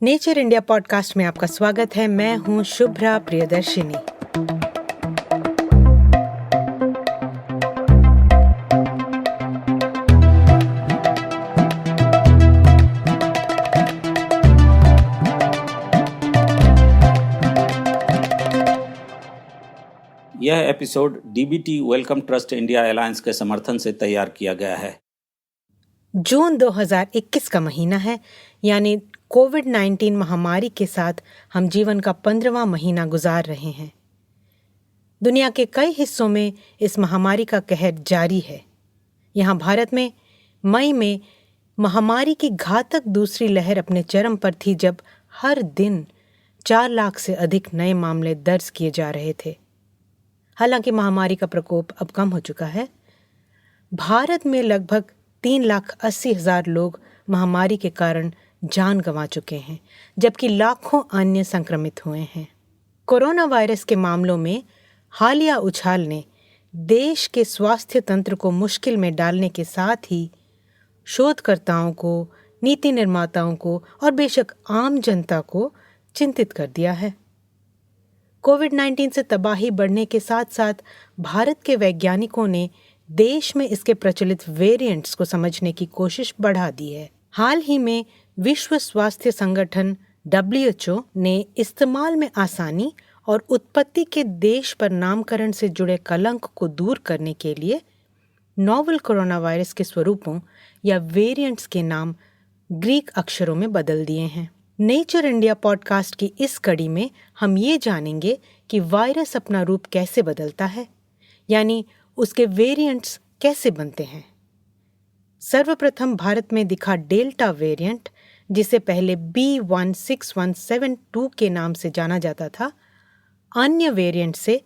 Nature India podcast में आपका स्वागत है। मैं हूं शुभ्रा प्रियदर्शिनी। यह episode DBT Wellcome Trust India alliance के समर्थन से तैयार किया गया है। जून 2021 का महीना है, यानी कोविड-19 महामारी के साथ हम जीवन का 15वां महीना गुजार रहे हैं। दुनिया के कई हिस्सों में इस महामारी का कहर जारी है। यहाँ भारत में मई में महामारी की घातक दूसरी लहर अपने चरम पर थी, जब हर दिन 4 लाख से अधिक नए मामले दर्ज किए जा रहे थे। हालांकि महामारी का प्रकोप अब कम हो चुका है। भारत में लगभग 3,80,000 लोग महामारी के कारण जान गंवा चुके हैं, जबकि लाखों अन्य संक्रमित हुए हैं। कोरोना वायरस के मामलों में हालिया उछाल ने देश के स्वास्थ्य तंत्र को मुश्किल में डालने के साथ ही शोधकर्ताओं को, नीति निर्माताओं को और बेशक आम जनता को चिंतित कर दिया है। कोविड-19 से तबाही बढ़ने के साथ साथ भारत के वैज्ञानिकों ने देश में इसके प्रचलित वेरिएंट्स को समझने की कोशिश बढ़ा दी है। हाल ही में विश्व स्वास्थ्य संगठन WHO ने इस्तेमाल में आसानी और उत्पत्ति के देश पर नामकरण से जुड़े कलंक को दूर करने के लिए नोवेल कोरोना वायरस के स्वरूपों या वेरिएंट्स के नाम ग्रीक अक्षरों में बदल दिए हैं। नेचर इंडिया पॉडकास्ट की इस कड़ी में हम ये जानेंगे कि वायरस अपना रूप कैसे बदलता है, यानी उसके वेरिएंट्स कैसे बनते हैं। सर्वप्रथम भारत में दिखा डेल्टा वेरिएंट, जिसे पहले B.1.617.2 के नाम से जाना जाता था, अन्य वेरिएंट से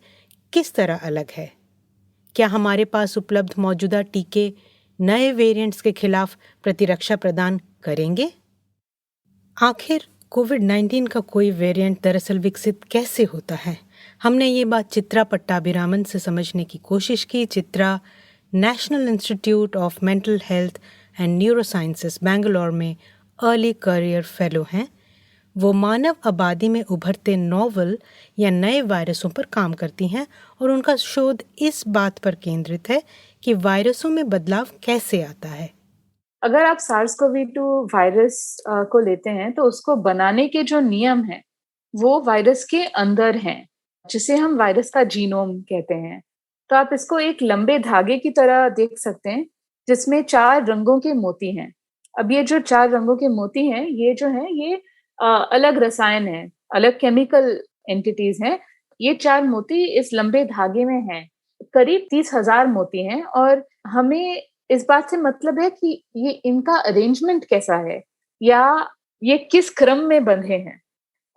किस तरह अलग है? क्या हमारे पास उपलब्ध मौजूदा टीके नए वेरिएंट्स के खिलाफ प्रतिरक्षा प्रदान करेंगे? आखिर कोविड-19 का कोई वेरिएंट दरअसल विकसित कैसे होता है? हमने ये बात चित्रा पट्टाभिरामन से समझने की कोशिश की। Chitra national institute of mental health and neurosciences Bangalore में अर्ली करियर फेलो हैं। वो मानव आबादी में उभरते नोवेल या नए वायरसों पर काम करती हैं और उनका शोध इस बात पर केंद्रित है कि वायरसों में बदलाव कैसे आता है। अगर आप SARS-CoV-2 वायरस को लेते हैं तो उसको बनाने के जो नियम हैं वो वायरस के अंदर हैं, जिसे हम वायरस का जीनोम कहते हैं। तो आप इसको एक लंबे धागे की तरह देख सकते हैं, जिसमें 4 रंगों के मोती हैं। अब ये जो 4 रंगों के मोती हैं, ये जो हैं ये अलग रसायन हैं, अलग केमिकल एंटिटीज हैं। ये 4 मोती इस लंबे धागे में हैं। करीब 30,000 मोती हैं और हमें इस बात से मतलब है कि ये इनका अरेंजमेंट कैसा है या ये किस क्रम में बंधे हैं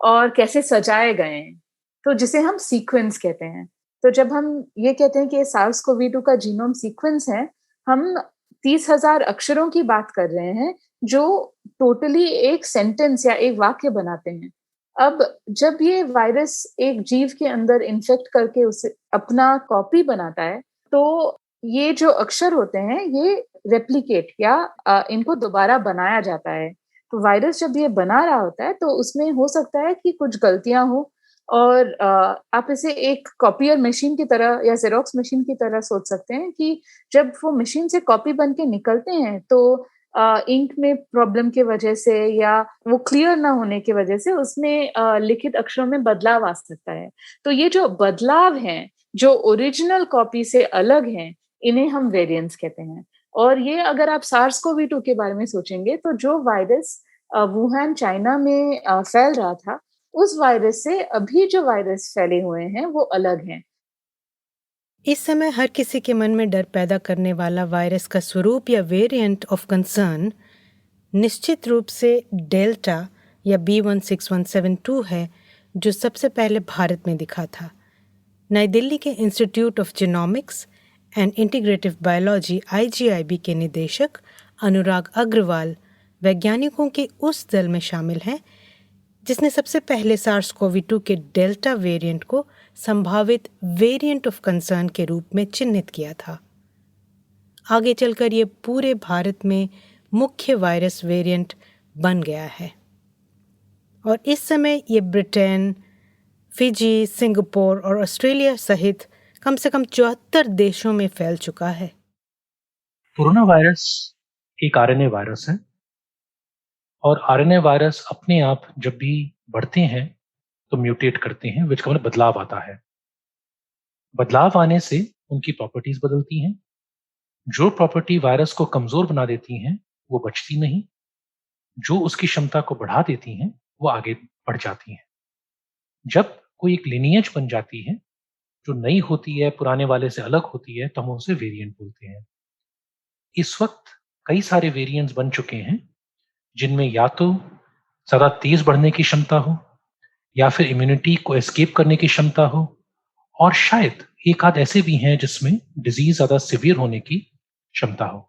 और कैसे सजाए गए हैं, तो जिसे हम सीक्वेंस कहते हैं। तो जब हम ये कहते हैं कि SARS-CoV-2 का जीनोम सीक्वेंस है, हम 30,000 अक्षरों की बात कर रहे हैं जो टोटली एक सेंटेंस या एक वाक्य बनाते हैं। अब जब ये वायरस एक जीव के अंदर इन्फेक्ट करके उसे अपना कॉपी बनाता है, तो ये जो अक्षर होते हैं ये रेप्लिकेट या इनको दोबारा बनाया जाता है। तो वायरस जब ये बना रहा होता है तो उसमें हो सकता है कि कुछ गलतियां हो और आप इसे एक कॉपियर मशीन की तरह या जेरोक्स मशीन की तरह सोच सकते हैं कि जब वो मशीन से कॉपी बन के निकलते हैं तो इंक में प्रॉब्लम की वजह से या वो क्लियर ना होने की वजह से उसमें लिखित अक्षरों में बदलाव आ सकता है। तो ये जो बदलाव हैं, जो ओरिजिनल कॉपी से अलग हैं, इन्हें हम वेरिएंट्स कहते हैं। और ये अगर आप SARS-CoV-2 के बारे में सोचेंगे तो जो वायरस वुहान चाइना में फैल रहा था, उस वायरस से अभी जो वायरस फैले हुए हैं वो अलग हैं। इस समय हर किसी के मन में डर पैदा करने वाला वायरस का स्वरूप या वेरिएंट ऑफ कंसर्न निश्चित रूप से डेल्टा या B.1.617.2 है, जो सबसे पहले भारत में दिखा था। नई दिल्ली के institute of genomics and integrative biology IGIB के निदेशक अनुराग अग्रवाल वैज्ञानिकों के उस दल में शामिल हैं जिसने सबसे पहले SARS-CoV-2 के डेल्टा वेरिएंट को संभावित वेरिएंट ऑफ कंसर्न के रूप में चिन्हित किया था। आगे चलकर ये पूरे भारत में मुख्य वायरस वेरिएंट बन गया है। और इस समय ये ब्रिटेन, फिजी, सिंगापुर और ऑस्ट्रेलिया सहित कम से कम 74 देशों में फैल चुका है। कोरोना वायरस एक आरएनए वायरस है और आरएनए वायरस अपने आप जब भी बढ़ते हैं तो म्यूटेट करते हैं, विच का मतलब बदलाव आता है। बदलाव आने से उनकी प्रॉपर्टीज बदलती हैं। जो प्रॉपर्टी वायरस को कमजोर बना देती हैं वो बचती नहीं, जो उसकी क्षमता को बढ़ा देती हैं वो आगे बढ़ जाती हैं। जब कोई एक लिनियज बन जाती है जो नई होती है, पुराने वाले से अलग होती है, तो हम उसे वेरिएंट बोलते हैं। इस वक्त कई सारे वेरिएंट्स बन चुके हैं जिनमें या तो ज्यादा तेज बढ़ने की क्षमता हो या फिर इम्यूनिटी को एस्केप करने की क्षमता हो, और शायद एक आध ऐसे भी हैं जिसमें डिजीज ज्यादा सिवियर होने की क्षमता हो।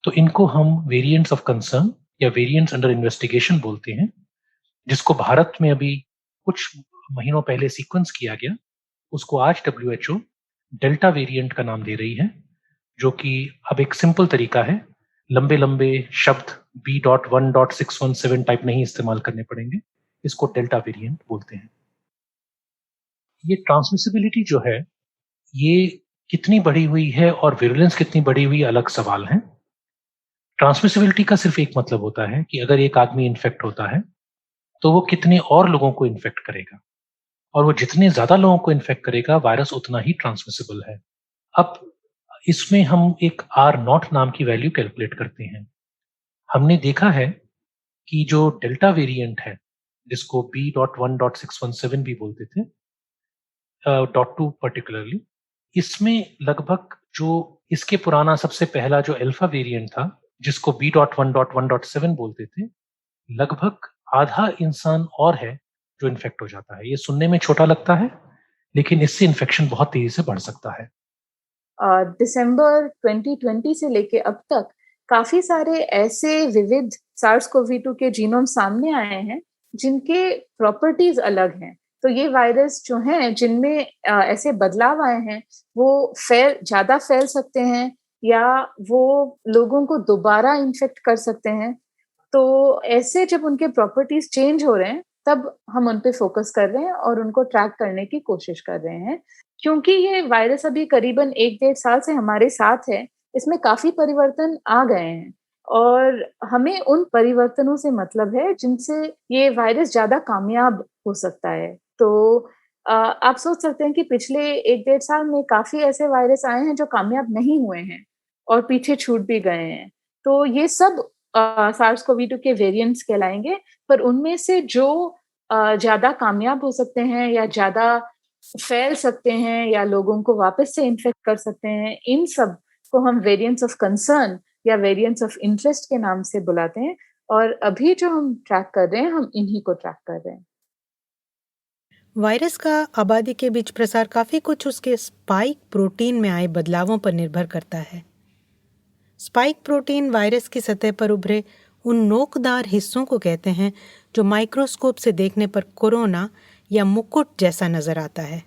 तो इनको हम वेरिएंट्स ऑफ कंसर्न या वेरिएंट्स अंडर इन्वेस्टिगेशन बोलते हैं, जिसको भारत में अभी कुछ महीनों पहले सीक्वेंस किया गया। उसको आज WHO डेल्टा वेरिएंट का नाम दे रही है, जो कि अब एक सिंपल तरीका है, लंबे लंबे शब्द B.1.617 टाइप नहीं इस्तेमाल करने पड़ेंगे, इसको डेल्टा वेरिएंट बोलते हैं। ये ट्रांसमिसिबिलिटी जो है ये कितनी बढ़ी हुई है और विरुलेंस कितनी बढ़ी हुई अलग सवाल है। ट्रांसमिसिबिलिटी का सिर्फ एक मतलब होता है कि अगर एक आदमी इन्फेक्ट होता है तो वो कितने और लोगों को इन्फेक्ट करेगा, और वो जितने ज्यादा लोगों को इन्फेक्ट करेगा वायरस उतना ही ट्रांसमिसिबल है। अब इसमें हम एक R0 नाम की वैल्यू कैलकुलेट करते हैं। हमने देखा है कि जो डेल्टा वेरिएंट है, जिसको B.1.617 भी बोलते थे, .2 पर्टिकुलरली, इसमें लगभग जो इसके पुराना सबसे पहला जो अल्फा वेरिएंट था, जिसको B.1.1.7 बोलते थे, लगभग आधा इंसान और है जो इन्फेक्ट हो जाता है। ये सुनने में छोटा लगता है, लेकिन इससे इन्फेक्शन बहुत तेजी से बढ़ सकता है। दिसंबर 2020 से लेके अब तक काफी सारे ऐसे विविध SARS-CoV-2 के जीनोम सामने आए हैं जिनके प्रॉपर्टीज अलग हैं। तो ये वायरस जो हैं जिनमें ऐसे बदलाव आए हैं, वो ज्यादा फैल सकते हैं या वो लोगों को दोबारा इन्फेक्ट कर सकते हैं। तो ऐसे जब उनके प्रॉपर्टीज चेंज हो रहे हैं, तब हम उन पे फोकस कर रहे हैं और उनको ट्रैक करने की कोशिश कर रहे हैं। क्योंकि ये वायरस अभी करीबन 1-1.5 साल से हमारे साथ है, इसमें काफ़ी परिवर्तन आ गए हैं और हमें उन परिवर्तनों से मतलब है जिनसे ये वायरस ज़्यादा कामयाब हो सकता है। तो आप सोच सकते हैं कि पिछले 1-1.5 साल में काफ़ी ऐसे वायरस आए हैं जो कामयाब नहीं हुए हैं और पीछे छूट भी गए हैं। तो ये सब SARS-CoV-2 के वेरिएंट्स कहलाएँगे, पर उनमें से जो ज़्यादा कामयाब हो सकते हैं या ज़्यादा फैल सकते हैं या लोगों को वापस से इन्फेक्ट कर सकते हैं, इन सब को हम वेरिएंट्स ऑफ कंसर्न या वेरिएंट्स ऑफ इंटरेस्ट के नाम से बुलाते हैं। और अभी जो हम ट्रैक कर रहे हैं, हम इन्हीं को ट्रैक कर रहे हैं। वायरस का आबादी के बीच प्रसार काफी कुछ उसके स्पाइक प्रोटीन में आए बदलावों पर निर्भर करता है। स्पाइक प्रोटीन वायरस की सतह पर उभरे उन नोकदार हिस्सों को कहते हैं जो माइक्रोस्कोप से देखने पर कोरोना या मुकुट जैसा नजर आता है।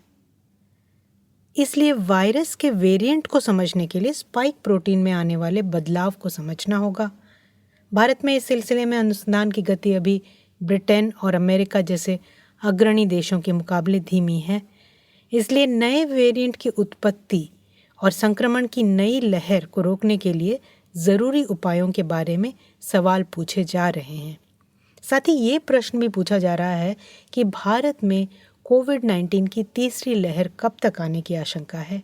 इसलिए वायरस के वेरिएंट को समझने के लिए स्पाइक प्रोटीन में आने वाले बदलाव को समझना होगा। भारत में इस सिलसिले में अनुसंधान की गति अभी ब्रिटेन और अमेरिका जैसे अग्रणी देशों के मुकाबले धीमी है। इसलिए नए वेरिएंट की उत्पत्ति और संक्रमण की नई लहर को रोकने के लिए ज़रूरी उपायों के बारे में सवाल पूछे जा रहे हैं। साथ ही ये प्रश्न भी पूछा जा रहा है कि भारत में कोविड-19 की तीसरी लहर कब तक आने की आशंका है।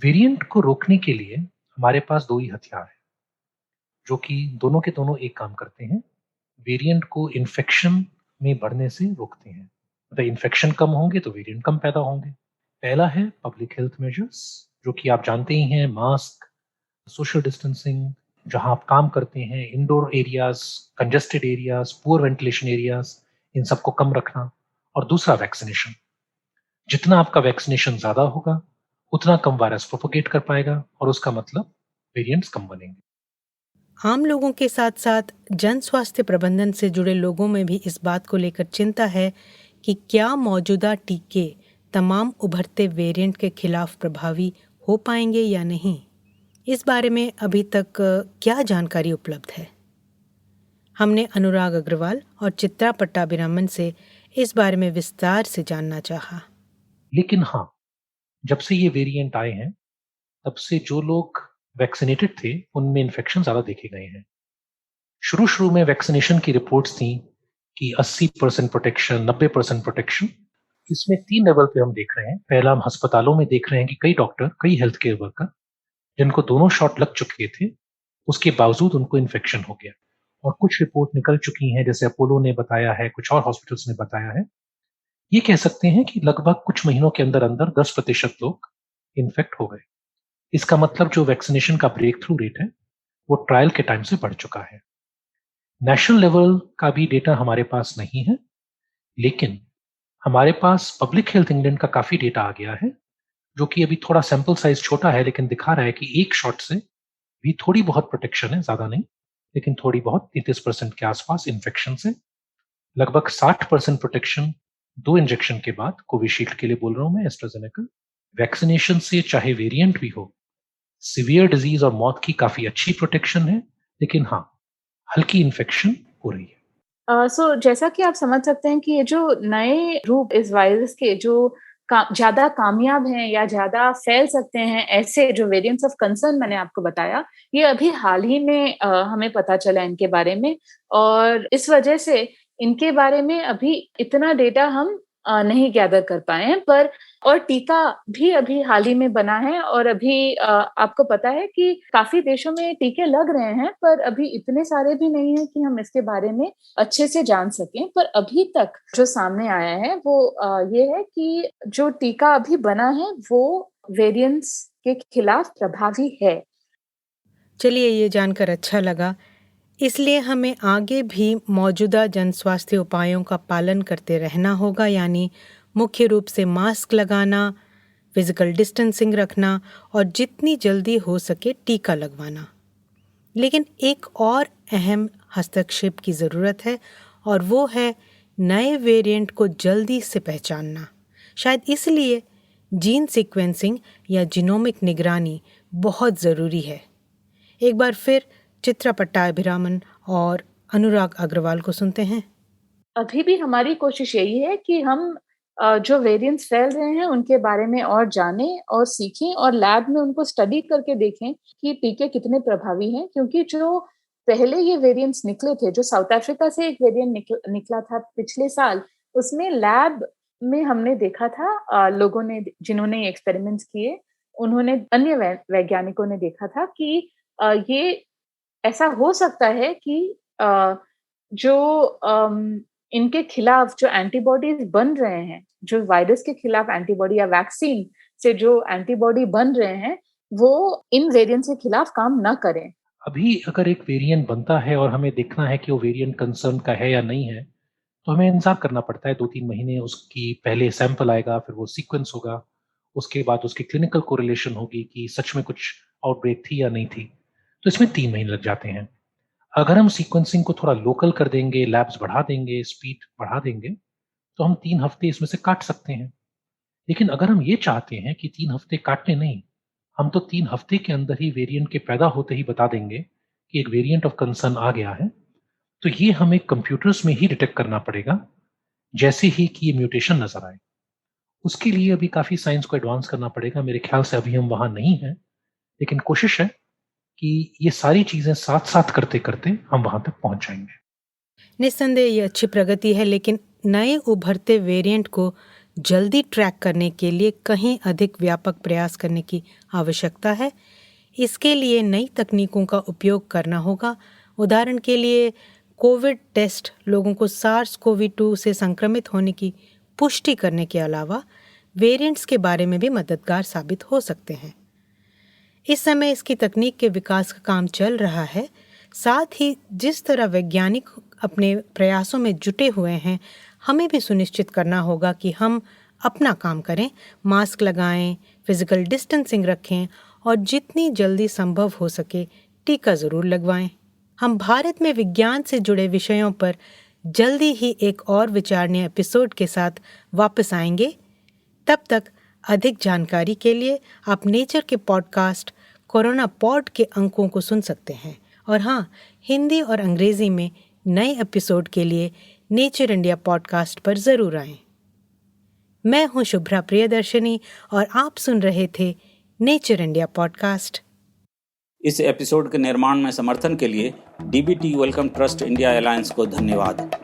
वेरिएंट को रोकने के लिए हमारे पास दो ही हथियार हैं, जो कि दोनों के दोनों एक काम करते हैं। वेरिएंट को इन्फेक्शन में बढ़ने से रोकते हैं। मतलब इन्फेक्शन कम होंगे तो वेरिएंट कम पैदा होंगे। पहला है पब्लिक हेल्थ मेजर्स, जो कि आप जानते ही हैं, मास्क, सोशल डिस्टेंसिंग, जहां आप काम करते हैं, indoor areas, congested areas, poor ventilation areas, इन सबको कम रखना। और दूसरा वैक्सीनेशन। जितना आपका वैक्सीनेशन ज्यादा होगा उतना कम वायरस प्रोपोगेट कर पाएगा और उसका मतलब वेरिएंट्स कम बनेंगे। आम लोगों के साथ साथ जन स्वास्थ्य प्रबंधन से जुड़े लोगों में भी इस बात को लेकर चिंता है कि क्या मौजूदा टीके तमाम उभरते वेरिएंट के खिलाफ प्रभावी हो पाएंगे या नहीं। इस बारे में अभी तक क्या जानकारी उपलब्ध है? हमने अनुराग अग्रवाल और चित्रा पट्टाभिरामन से इस बारे में विस्तार से जानना चाहा। लेकिन हाँ, जब से ये वेरिएंट आए हैं तब से जो लोग वैक्सीनेटेड थे उनमें इन्फेक्शन ज्यादा देखे गए हैं। शुरू में वैक्सीनेशन की रिपोर्ट्स थी कि 80% प्रोटेक्शन, 90% प्रोटेक्शन। इसमें 3 लेवल पे हम देख रहे हैं। पहला, हम अस्पतालों में देख रहे हैं कि कई डॉक्टर, कई हेल्थ केयर वर्कर जिनको दोनों शॉट लग चुके थे, उसके बावजूद उनको इन्फेक्शन हो गया। और कुछ रिपोर्ट निकल चुकी हैं, जैसे अपोलो ने बताया है, कुछ और हॉस्पिटल्स ने बताया है। ये कह सकते हैं कि लगभग कुछ महीनों के अंदर अंदर 10% लोग इन्फेक्ट हो गए। इसका मतलब जो वैक्सीनेशन का ब्रेक थ्रू रेट है वो ट्रायल के टाइम से बढ़ चुका है। नेशनल लेवल का भी डेटा हमारे पास नहीं है, लेकिन हमारे पास पब्लिक हेल्थ इंग्लैंड का काफी डेटा आ गया है, जो कि अभी थोड़ा सैंपल साइज छोटा है, लेकिन दिखा रहा है कि एक शॉट से भी थोड़ी बहुत प्रोटेक्शन है, ज्यादा नहीं, लेकिन थोड़ी बहुत 33% के आसपास इन्फेक्शन से। लगभग 60% प्रोटेक्शन 2 इंजेक्शन के बाद, कोविशील्ड के लिए बोल रहा हूं मैं, एस्ट्राजेनेका। वैक्सीनेशन से चाहे वेरिएंट भी हो, सीवियर डिजीज और मौत की काफी अच्छी प्रोटेक्शन है, लेकिन हाँ, हल्की इन्फेक्शन हो रही है। सो जैसा कि आप समझ सकते हैं कि ये जो नए रूप इस वायरस के जो ज्यादा कामयाब हैं या ज्यादा फैल सकते हैं, ऐसे जो वेरिएंट्स ऑफ कंसर्न मैंने आपको बताया, ये अभी हाल ही में हमें पता चला इनके बारे में। और इस वजह से इनके बारे में अभी इतना डेटा हम नहीं गैदर कर पाए हैं। पर और टीका भी अभी हाल ही में बना है, और अभी आपको पता है कि काफी देशों में टीके लग रहे हैं, पर अभी इतने सारे भी नहीं है कि हम इसके बारे में अच्छे से जान सकें। पर अभी तक जो सामने आया है वो ये है कि जो टीका अभी बना है वो वेरिएंट्स के खिलाफ प्रभावी है। चलिए, ये जानकर अच्छा लगा। इसलिए हमें आगे भी मौजूदा जन स्वास्थ्य उपायों का पालन करते रहना होगा, यानी मुख्य रूप से मास्क लगाना, फिजिकल डिस्टेंसिंग रखना और जितनी जल्दी हो सके टीका लगवाना। लेकिन एक और अहम हस्तक्षेप की ज़रूरत है, और वो है नए वेरिएंट को जल्दी से पहचानना। शायद इसलिए जीन सीक्वेंसिंग या जीनोमिक निगरानी बहुत ज़रूरी है। एक बार फिर चित्रा पट्टाभिरामन और अनुराग अग्रवाल को सुनते हैं। अभी भी हमारी कोशिश यही है कि हम जो वेरिएंट्स फैल रहे हैं उनके बारे में और जानें और सीखें, और लैब में उनको स्टडी करके देखें कि टीके कितने प्रभावी हैं। क्योंकि जो पहले ये वेरिएंट्स निकले थे, जो साउथ अफ्रीका से एक वेरिएंट निकला था पिछले साल, उसमें लैब में हमने देखा था, लोगों ने जिन्होंने एक्सपेरिमेंट्स किए, उन्होंने, अन्य वैज्ञानिकों ने देखा था कि ये ऐसा हो सकता है कि जो इनके खिलाफ जो एंटीबॉडीज बन रहे हैं, जो वायरस के खिलाफ एंटीबॉडी या वैक्सीन से जो एंटीबॉडी बन रहे हैं, वो इन वेरिएंट्स के खिलाफ काम ना करें। अभी अगर एक वेरिएंट बनता है और हमें देखना है कि वो वेरिएंट कंसर्न का है या नहीं है, तो हमें इंतजार करना पड़ता है 2-3 महीने। उसकी पहले सैंपल आएगा, फिर वो सीक्वेंस होगा, उसके बाद उसकी क्लिनिकल कोरिलेशन होगी कि सच में कुछ आउटब्रेक थी या नहीं थी। तो इसमें 3 महीने लग जाते हैं। अगर हम सीक्वेंसिंग को थोड़ा लोकल कर देंगे, लैब्स बढ़ा देंगे, स्पीड बढ़ा देंगे, तो हम 3 हफ्ते इसमें से काट सकते हैं। लेकिन अगर हम ये चाहते हैं कि 3 हफ्ते काटने नहीं, हम तो 3 हफ्ते के अंदर ही वेरिएंट के पैदा होते ही बता देंगे कि एक वेरिएंट ऑफ कंसर्न आ गया है। तो ये हमें कंप्यूटर्स में ही डिटेक्ट करना पड़ेगा जैसे ही कि ये म्यूटेशन नजर आए। उसके लिए अभी काफी साइंस को एडवांस करना पड़ेगा। मेरे ख्याल से अभी हम वहां नहीं हैं, लेकिन कोशिश है कि ये सारी चीजें साथ साथ करते करते हम वहां तक पहुंच जाएंगे। निस्संदेह ये अच्छी प्रगति है, लेकिन नए उभरते वेरिएंट को जल्दी ट्रैक करने के लिए कहीं अधिक व्यापक प्रयास करने की आवश्यकता है। इसके लिए नई तकनीकों का उपयोग करना होगा। उदाहरण के लिए कोविड टेस्ट लोगों को SARS-CoV-2 से संक्रमित होने की पुष्टि करने के अलावा वेरिएंट्स के बारे में भी मददगार साबित हो सकते हैं। इस समय इसकी तकनीक के विकास का काम चल रहा है। साथ ही जिस तरह वैज्ञानिक अपने प्रयासों में जुटे हुए हैं, हमें भी सुनिश्चित करना होगा कि हम अपना काम करें, मास्क लगाएं, फिजिकल डिस्टेंसिंग रखें और जितनी जल्दी संभव हो सके टीका ज़रूर लगवाएं। हम भारत में विज्ञान से जुड़े विषयों पर जल्दी ही एक और विचारणीय एपिसोड के साथ वापस आएंगे। तब तक अधिक जानकारी के लिए आप नेचर के पॉडकास्ट कोरोना पॉड के अंकों को सुन सकते हैं। और हाँ, हिंदी और अंग्रेजी में नए एपिसोड के लिए नेचर इंडिया पॉडकास्ट पर जरूर आएं। मैं हूं शुभ्रा प्रियदर्शनी और आप सुन रहे थे नेचर इंडिया पॉडकास्ट। इस एपिसोड के निर्माण में समर्थन के लिए DBT Wellcome Trust India alliance को धन्यवाद।